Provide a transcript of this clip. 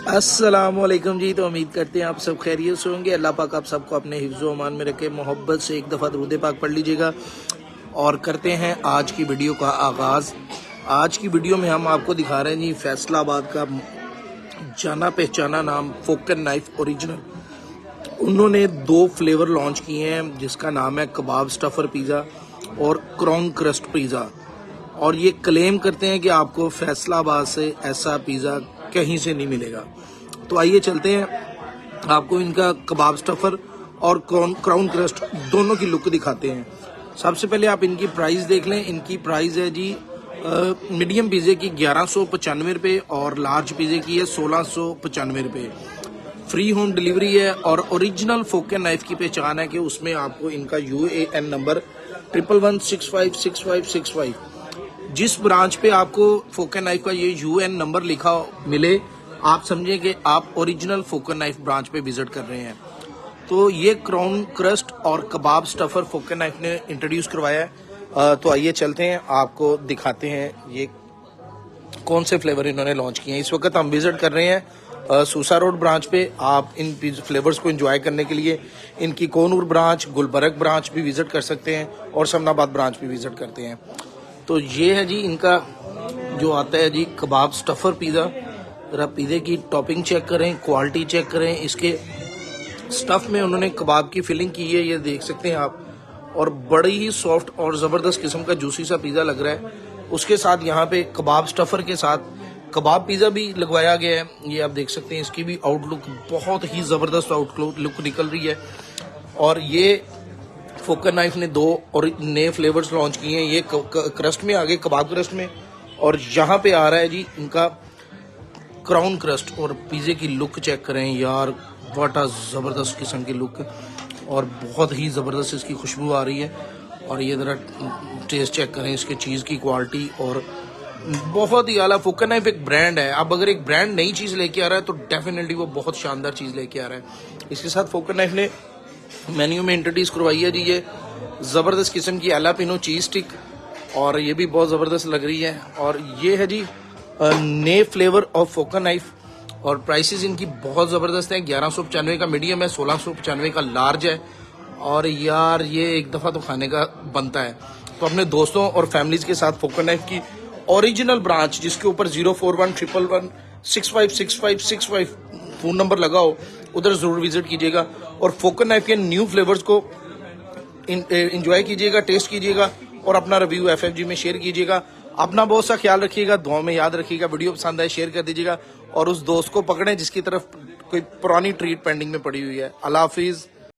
अस्सलामुअलैकुम जी। तो उम्मीद करते हैं आप सब खैरियत से होंगे। अल्लाह पाक आप सबको अपने हिफ्ज़ो अमान में रखे। मोहब्बत से एक दफ़ा दुरूद पाक पढ़ लीजिएगा और करते हैं आज की वीडियो का आगाज़। आज की वीडियो में हम आपको दिखा रहे हैं जी फैसलाबाद का जाना पहचाना नाम फोकन नाइफ ओरिजिनल। उन्होंने 2 फ्लेवर लॉन्च किए हैं जिसका नाम है कबाब स्टफ़र पिज़्ज़ा और क्राउन क्रस्ट पिज़्ज़ा। और ये क्लेम करते हैं कि आपको फैसलाबाद से ऐसा पिज़्ज़ा कहीं से नहीं मिलेगा। तो आइए चलते हैं, आपको इनका कबाब स्टफ़र और क्राउन क्रस्ट दोनों की लुक दिखाते हैं। सबसे पहले आप इनकी प्राइस देख लें। इनकी प्राइस है जी मीडियम पिज़्ज़े की 1195 रुपये और लार्ज पिज़्ज़े की है 1695 रुपये। फ्री होम डिलीवरी है और ओरिजिनल फोकन नाइफ की पहचान है कि उसमें आपको इनका UAN नंबर 11656565 जिस ब्रांच पे आपको फोकन नाइफ का ये UN नंबर लिखा मिले, आप समझे कि आप ओरिजिनल फोकन नाइफ ब्रांच पे विजिट कर रहे हैं। तो ये क्राउन क्रस्ट और कबाब स्टफर फोकन नाइफ ने इंट्रोड्यूस करवाया है। तो आइए चलते हैं, आपको दिखाते हैं ये कौन से फ्लेवर इन्होंने लॉन्च किए हैं। इस वक्त हम विजिट कर रहे हैं सूसा रोड ब्रांच पे। आप इन फ्लेवर्स को एंजॉय करने के लिए इनकी कोनूर ब्रांच, गुलबर्ग ब्रांच भी विजिट कर सकते हैं और समनाबाद ब्रांच भी विजिट करते हैं। तो ये है जी इनका जो आता है जी कबाब स्टफ़र पिज़्ज़ा। जरा पिज़्ज़े की टॉपिंग चेक करें, क्वालिटी चेक करें। इसके स्टफ़ में उन्होंने कबाब की फिलिंग की है, ये देख सकते हैं आप। और बड़ी ही सॉफ्ट और ज़बरदस्त किस्म का जूसी सा पिज़्ज़ा लग रहा है। उसके साथ यहाँ पे कबाब स्टफ़र के साथ कबाब पिज़्ज़ा भी लगवाया गया है, ये आप देख सकते हैं। इसकी भी आउटलुक बहुत ही ज़बरदस्त आउटलुक निकल रही है। और ये फोकन नाइफ ने 2 और नए फ्लेवर्स लॉन्च किए हैं। ये क्रस्ट में आगे कबाब क्रस्ट में, और यहाँ पे आ रहा है जी इनका क्राउन क्रस्ट। और पिज़्ज़े की लुक चेक करें यार, व्हाट अ ज़बरदस्त किस्म की लुक और बहुत ही ज़बरदस्त इसकी खुशबू आ रही है। और ये ज़रा टेस्ट चेक करें इसके चीज़ की क्वालिटी, और बहुत ही आला। फोकन नाइफ एक ब्रांड है। अब अगर एक ब्रांड नई चीज़ लेके आ रहा है तो डेफिनेटली वो बहुत शानदार चीज़ लेके आ रहा है। इसके साथ फोकन नाइफ ने मेन्यू में इंट्रोड्यूस करवाई है जी ये ज़बरदस्त किस्म की एलापिनो चीज़ स्टिक, और ये भी बहुत ज़बरदस्त लग रही है। और ये है जी नए फ्लेवर ऑफ फोकन नाइफ, और प्राइसेस इनकी बहुत ज़बरदस्त है। 1195 का मीडियम है, 1695 का लार्ज है। और यार ये एक दफ़ा तो खाने का बनता है। तो अपने दोस्तों और फैमिलीज़ के साथ फोकन नाइफ की ओरिजिनल ब्रांच, जिसके ऊपर 04111656565 फ़ोन नंबर लगा हो, उधर ज़रूर विजिट कीजिएगा और फोकन नाइफ के न्यू फ्लेवर्स को इंजॉय कीजिएगा, टेस्ट कीजिएगा और अपना रिव्यू FFG में शेयर कीजिएगा। अपना बहुत सा ख्याल रखिएगा, दुआ में याद रखिएगा। वीडियो पसंद आए शेयर कर दीजिएगा और उस दोस्त को पकड़ें जिसकी तरफ कोई पुरानी ट्रीट पेंडिंग में पड़ी हुई है। अल्लाह हाफिज़।